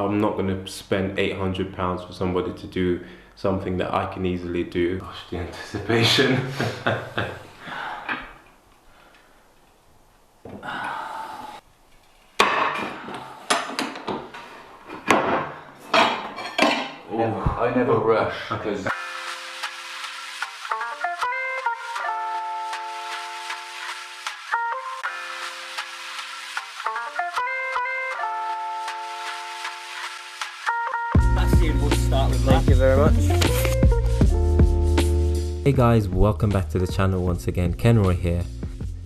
I'm not going to spend £800 for somebody to do something that I can easily do. Gosh, the anticipation. I never rush because we'll start with that. Thank you very much. Hey guys, welcome back to the channel once again. Kenroy here.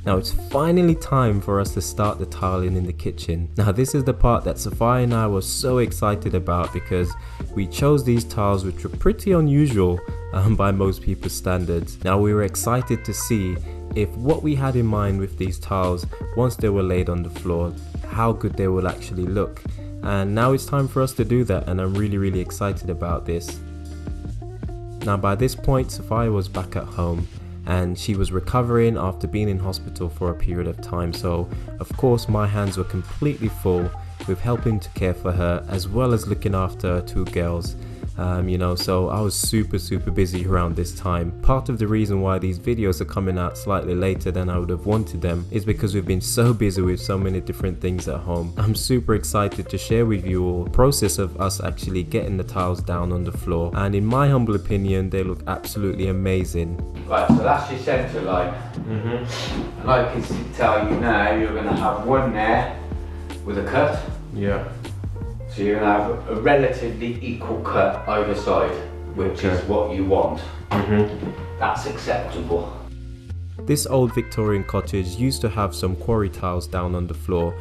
Now it's finally time for us to start the tiling in the kitchen. Now this is the part that Sapphire and I were so excited about because we chose these tiles which were pretty unusual by most people's standards. Now we were excited to see if what we had in mind with these tiles, once they were laid on the floor, how good they will actually look. And now it's time for us to do that, and I'm really excited about this. Now by this point Sapphire was back at home and she was recovering after being in hospital for a period of time, so of course my hands were completely full with helping to care for her as well as looking after her two girls. You know, so I was super busy around this time. Part of the reason why these videos are coming out slightly later than I would have wanted them is because we've been so busy with so many different things at home. I'm super excited to share with you all the process of us actually getting the tiles down on the floor, and in my humble opinion they look absolutely amazing. Right, so that's your centre line. And I can tell you now you're going to have one there with a cut. Yeah. So you're going to have a relatively equal cut either side, which is what you want. That's acceptable. This old Victorian cottage used to have some quarry tiles down on the floor,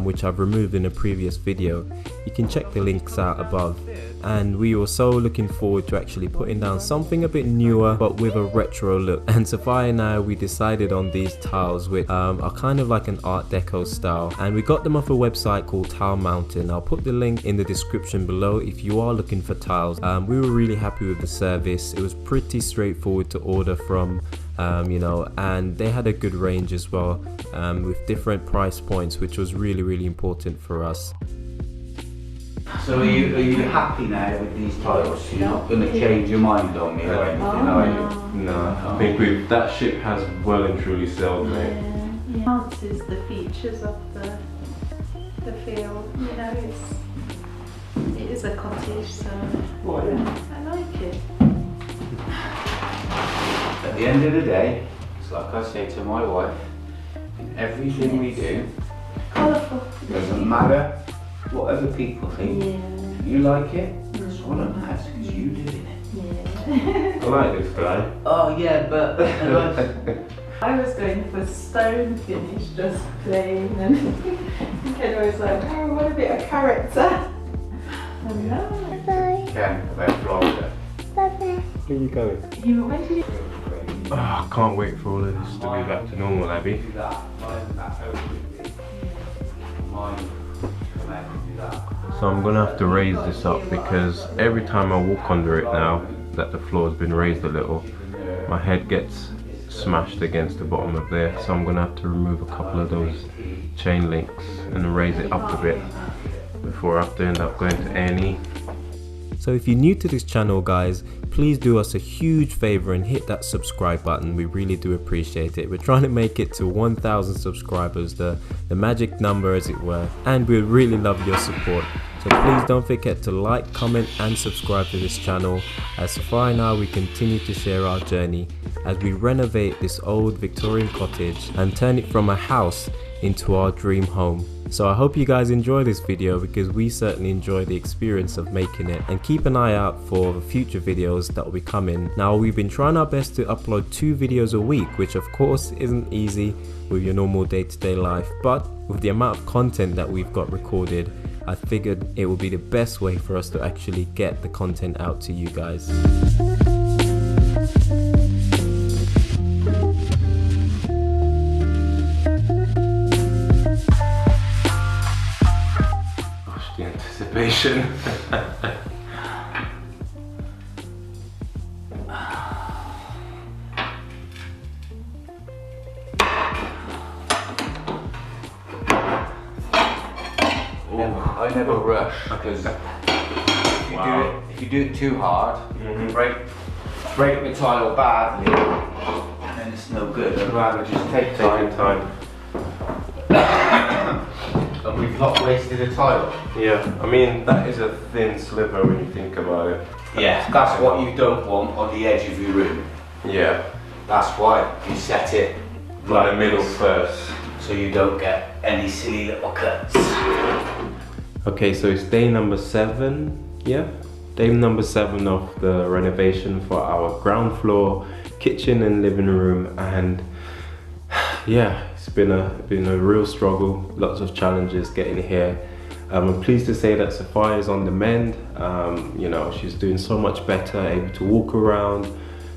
which I've removed in a previous video. You can check the links out above. And we were so looking forward to actually putting down something a bit newer but with a retro look. And Sapphire and I, we decided on these tiles which are kind of like an art deco style, and we got them off a website called Tile Mountain. I'll put the link in the description below if you are looking for tiles. We were really happy with the service. It was pretty straightforward to order from, you know, and they had a good range as well, with different price points, which was really important for us. So are you happy now with these tiles? You're not going to change your mind on me or anything, are you? No, I think that ship has well and truly sailed, mate. Yeah, enhances the features of the field. You know, it is a cottage, so I like it. At the end of the day, it's like I say to my wife, in everything we do, Colourful. it doesn't matter what other people think. Yeah. You like it, that's all that matters, because you're doing it. Yeah. I like this guy. Oh yeah, but I was going for stone finish, just plain, and Ken was like, oh, I want a bit of character. And no. Ken, about Florida. Where are you going? When did you... Oh, I can't wait for all of this to be back to normal, Abby. So I'm gonna have to raise this up because every time I walk under it now that the floor has been raised a little, my head gets smashed against the bottom of there. So I'm gonna have to remove a couple of those chain links and raise it up a bit before I have to end up going to A&E. So if you're new to this channel guys, please do us a huge favor and hit that subscribe button. We really do appreciate it. We're trying to make it to 1,000 subscribers, the magic number as it were, and we'd really love your support. So please don't forget to like, comment and subscribe to this channel, as Sapphire and I, we continue to share our journey as we renovate this old Victorian cottage and turn it from a house into our dream home. So I hope you guys enjoy this video because we certainly enjoy the experience of making it, and keep an eye out for the future videos that will be coming. Now we've been trying our best to upload 2 videos a week, which of course isn't easy with your normal day-to-day life, but with the amount of content that we've got recorded, I figured it would be the best way for us to actually get the content out to you guys. Gosh, the anticipation. I never rush, because if you do it too hard, break the tile badly, and then it's no good. I'd rather just take time. And we've not wasted a tile. Yeah, I mean, that is a thin sliver when you think about it. Yeah, that's what you don't want on the edge of your room. Yeah. That's why you set it Like the middle first. so you don't get any silly little cuts. Okay, so it's day number 7, yeah? Day number 7 of the renovation for our ground floor, kitchen and living room, and yeah, it's been a real struggle, lots of challenges getting here. I'm pleased to say that Sapphire is on the mend. You know, she's doing so much better, able to walk around,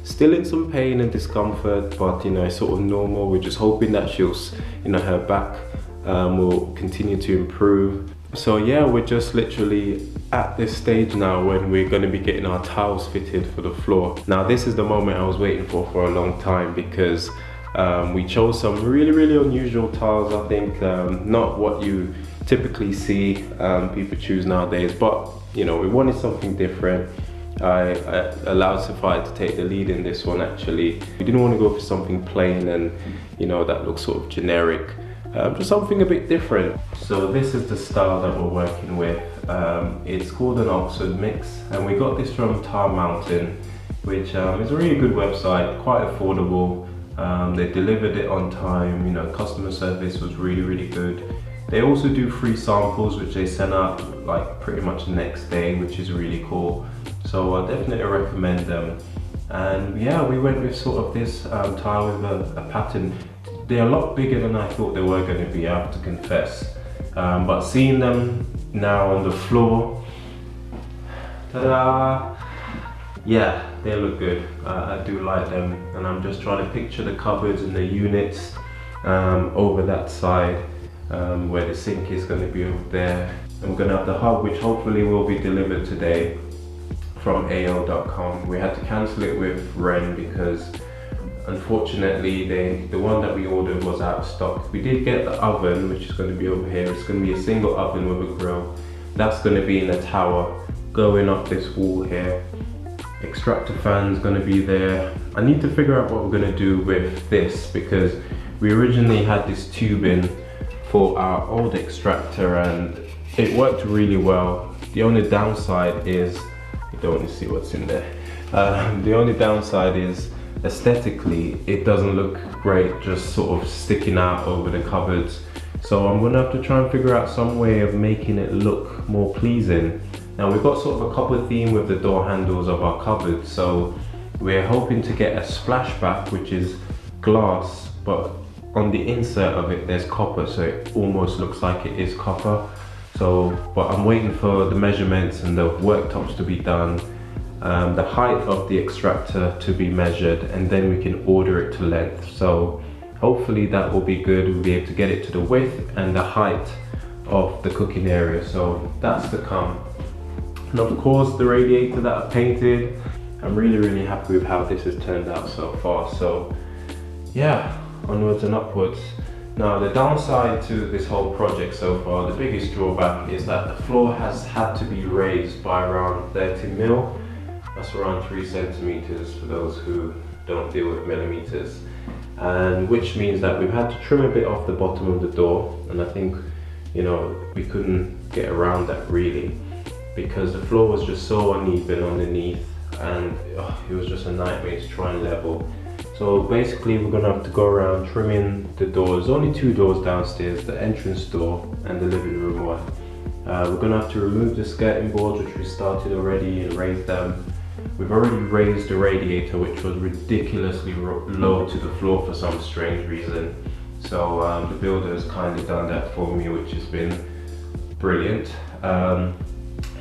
still in some pain and discomfort, but you know, it's sort of normal. We're just hoping that she'll, you know, her back will continue to improve. So yeah, we're just literally at this stage now when we're going to be getting our tiles fitted for the floor. Now this is the moment I was waiting for a long time, because we chose some really unusual tiles. I think not what you typically see people choose nowadays, but you know, we wanted something different. I allowed Sapphire to take the lead in this one. Actually, we didn't want to go for something plain and, you know, that looks sort of generic. Just something a bit different. So this is the style that we're working with. It's called an Oxford mix, and we got this from Tile Mountain, which is a really good website, quite affordable. They delivered it on time, you know, customer service was really good. They also do free samples, which they send out like pretty much the next day, which is really cool. So I definitely recommend them. And yeah, we went with sort of this tile with a pattern. They're a lot bigger than I thought they were going to be, I have to confess. But seeing them now on the floor, ta-da! Yeah, they look good. I do like them, and I'm just trying to picture the cupboards and the units over that side, where the sink is going to be over there. And we're going to have the hub, which hopefully will be delivered today from AO.com. We had to cancel it with Ren because unfortunately the one that we ordered was out of stock. We did get the oven, which is going to be over here. It's going to be a single oven with a grill. That's going to be in a tower going up this wall here. Extractor fan's going to be there. I need to figure out what we're going to do with this, because we originally had this tubing for our old extractor and it worked really well. The only downside is, you don't want to see what's in there. The only downside is aesthetically it doesn't look great just sort of sticking out over the cupboards. So I'm gonna have to try and figure out some way of making it look more pleasing. Now we've got sort of a copper theme with the door handles of our cupboards, so we're hoping to get a splashback which is glass, but on the insert of it there's copper, so it almost looks like it is copper. So, but I'm waiting for the measurements and the worktops to be done, the height of the extractor to be measured, and then we can order it to length. So hopefully that will be good. We'll be able to get it to the width and the height of the cooking area. So that's to come. And of course the radiator that I painted, I'm really happy with how this has turned out so far. So yeah, onwards and upwards. Now the downside to this whole project so far, the biggest drawback is that the floor has had to be raised by around 30 mil. That's around 3 centimeters for those who don't deal with millimeters. And which means that we've had to trim a bit off the bottom of the door, and I think, you know, we couldn't get around that really, because the floor was just so uneven underneath, and it was just a nightmare to try and level. So basically we're gonna have to go around trimming the doors. Only 2 doors downstairs, the entrance door and the living room one. We're gonna have to remove the skirting boards, which we started already, and raise them. We've already raised the radiator, which was ridiculously low to the floor for some strange reason. So the builder has kindly done that for me, which has been brilliant.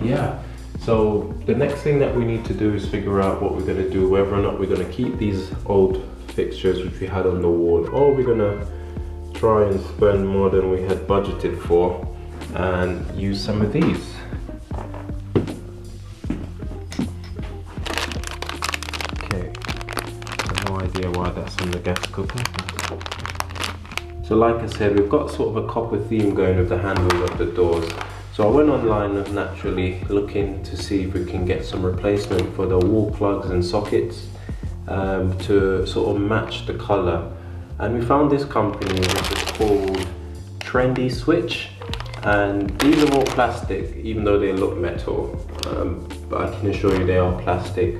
Yeah. So the next thing that we need to do is figure out what we're going to do, whether or not we're going to keep these old fixtures which we had on the wall, or we're going to try and spend more than we had budgeted for and use some of these. Okay, no idea why that's on the gas cooker. So like I said, we've got sort of a copper theme going with the handles of the doors. So I went online naturally looking to see if we can get some replacement for the wall plugs and sockets to sort of match the color. And we found this company which is called Trendy Switch, and these are all plastic even though they look metal, but I can assure you they are plastic.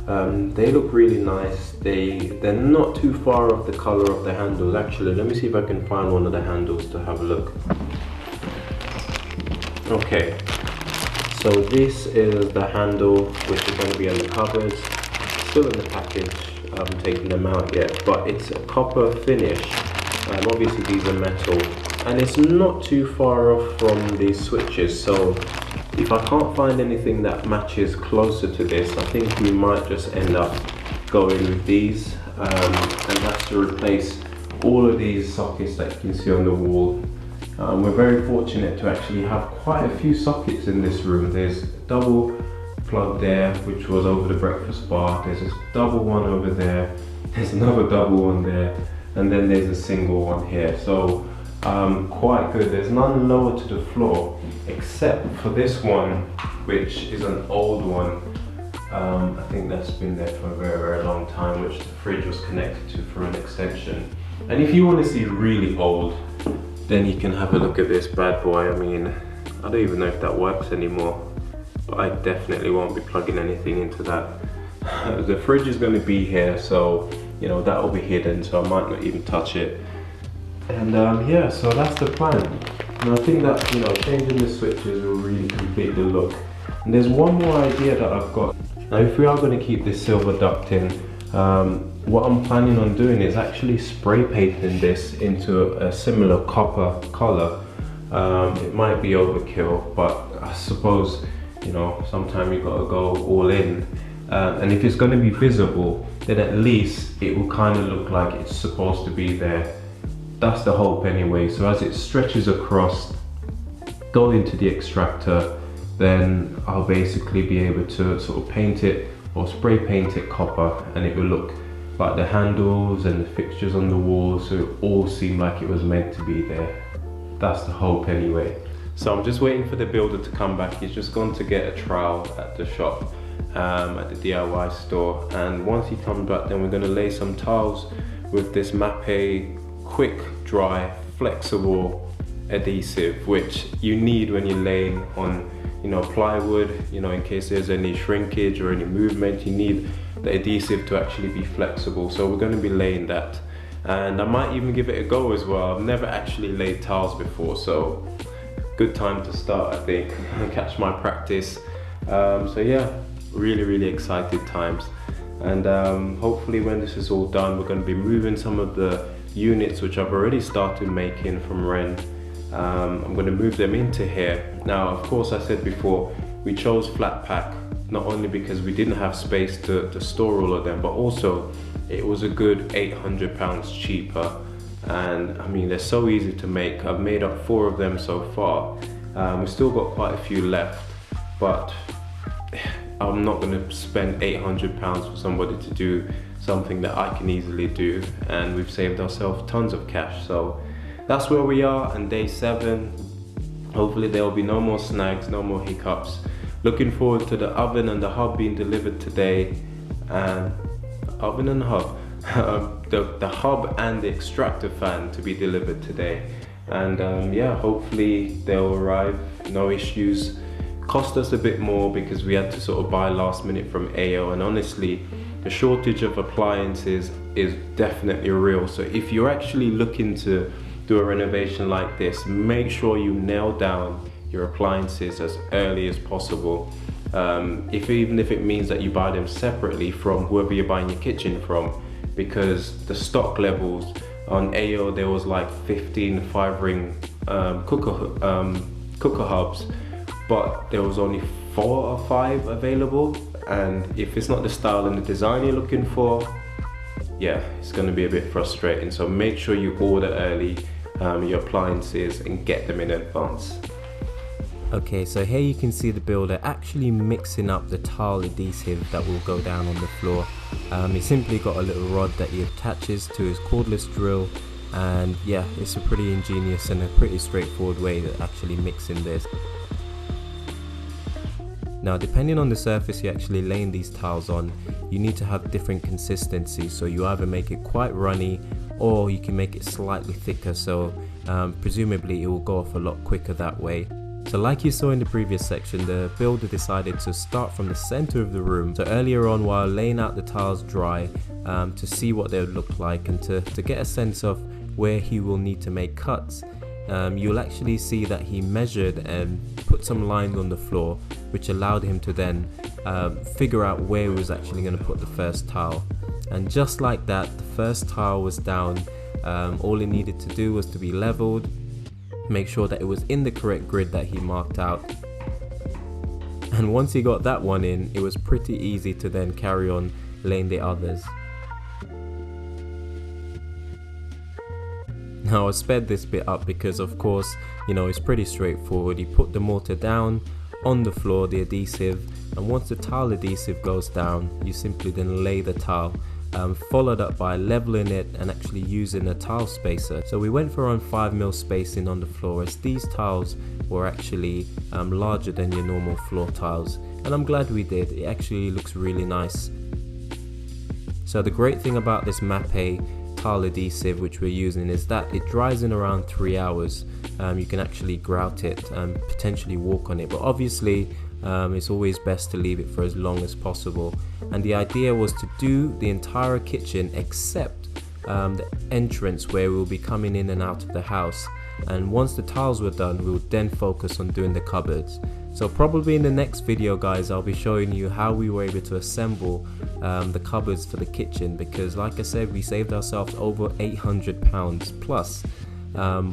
They look really nice. They're not too far off the color of the handles. Actually, let me see if I can find one of the handles to have a look. Okay, so this is the handle which is going to be on the cupboards. Still in the package, I haven't taken them out yet, but it's a copper finish. Obviously these are metal, and it's not too far off from these switches, so if I can't find anything that matches closer to this, I think we might just end up going with these, and that's to replace all of these sockets that you can see on the wall. We're very fortunate to actually have quite a few sockets in this room. There's a double plug there, which was over the breakfast bar. There's a double one over there. There's another double one there. And then there's a single one here. So quite good. There's none lower to the floor, except for this one, which is an old one. I think that's been there for a very, very long time, which the fridge was connected to for an extension. And if you want to see really old, then you can have a look at this bad boy. I mean, I don't even know if that works anymore, but I definitely won't be plugging anything into that. The fridge is going to be here, so you know that will be hidden, so I might not even touch it. And yeah, so that's the plan. And I think that, you know, changing the switches will really complete the look. And there's one more idea that I've got. Now, if we are going to keep this silver ducting, what I'm planning on doing is actually spray painting this into a similar copper color. It might be overkill, but I suppose, you know, sometimes you got to go all in. And if it's going to be visible, then at least it will kind of look like it's supposed to be there. That's the hope anyway. So as it stretches across, go into the extractor, then I'll basically be able to sort of paint it or spray paint it copper, and it will look like the handles and the fixtures on the walls, so it all seemed like it was meant to be there. That's the hope anyway. So I'm just waiting for the builder to come back. He's just gone to get a trowel at the shop, at the DIY store, and once he comes back, then we're going to lay some tiles with this Mapei quick dry flexible adhesive, which you need when you're laying on, you know, plywood. You know, in case there's any shrinkage or any movement, you need the adhesive to actually be flexible. So we're going to be laying that, and I might even give it a go as well. I've never actually laid tiles before, so good time to start, I think, and catch my practice. So yeah, really excited times. And hopefully when this is all done, we're going to be moving some of the units which I've already started making from Ren. I'm going to move them into here. Now, of course, I said before, we chose flat pack, not only because we didn't have space to store all of them, but also it was a good £800 cheaper. And I mean, they're so easy to make. I've made up 4 of them so far. We've still got quite a few left, but I'm not going to spend £800 for somebody to do something that I can easily do, and we've saved ourselves tons of cash. So that's where we are on day 7. Hopefully there will be no more snags, no more hiccups. Looking forward to the oven and the hub being delivered today. And oven and hub, the hub and the extractor fan to be delivered today. And yeah, hopefully they'll arrive, no issues. Cost us a bit more because we had to sort of buy last minute from AO, and honestly the shortage of appliances is definitely real. So if you're actually looking to do a renovation like this, make sure you nail down your appliances as early as possible. Even if it means that you buy them separately from whoever you're buying your kitchen from, because the stock levels on AO, there was like 15 5-ring cooker hubs, but there was only 4 or 5 available. And if it's not the style and the design you're looking for, yeah, it's going to be a bit frustrating. So make sure you order early your appliances and get them in advance. Okay, so here you can see the builder actually mixing up the tile adhesive that will go down on the floor. He simply got a little rod that he attaches to his cordless drill, and yeah, it's a pretty ingenious and a pretty straightforward way of actually mixing this. Now depending on the surface you're actually laying these tiles on, you need to have different consistency, so you either make it quite runny or you can make it slightly thicker, so presumably it will go off a lot quicker that way. So like you saw in the previous section, the builder decided to start from the center of the room. So earlier on, while laying out the tiles dry, to see what they would look like and to get a sense of where he will need to make cuts, you'll actually see that he measured and put some lines on the floor, which allowed him to then figure out where he was actually going to put the first tile. And just like that, the first tile was down. All he needed to do was to be leveled, make sure that it was in the correct grid that he marked out, and once he got that one in, it was pretty easy to then carry on laying the others. Now I sped this bit up because of course, you know, it's pretty straightforward. You put the mortar down on the floor, the adhesive, and once the tile adhesive goes down, you simply then lay the tile, followed up by leveling it and actually using a tile spacer. So we went for around 5mm spacing on the floor, as these tiles were actually larger than your normal floor tiles, and I'm glad we did. It actually looks really nice. So the great thing about this Mapei tile adhesive which we're using is that it dries in around 3 hours. You can actually grout it and potentially walk on it, but obviously it's always best to leave it for as long as possible. And the idea was to do the entire kitchen except the entrance where we'll be coming in and out of the house, and once the tiles were done, we would then focus on doing the cupboards. So probably in the next video, guys, I'll be showing you how we were able to assemble the cupboards for the kitchen, because like I said, we saved ourselves over £800 plus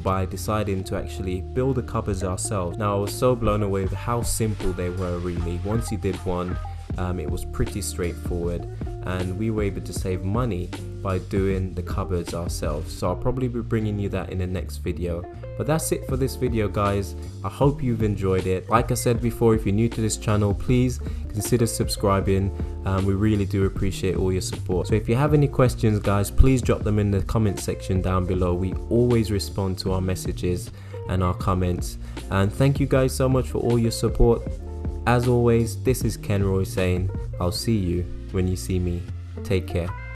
by deciding to actually build the cupboards ourselves. Now I was so blown away with how simple they were really. Once you did one, it was pretty straightforward, and we were able to save money by doing the cupboards ourselves. So I'll probably be bringing you that in the next video. But that's it for this video, guys. I hope you've enjoyed it. Like I said before, if you're new to this channel, please consider subscribing. We really do appreciate all your support. So if you have any questions, guys, please drop them in the comment section down below. We always respond to our messages and our comments. And thank you guys so much for all your support. As always, this is Ken Roy saying, I'll see you when you see me. Take care.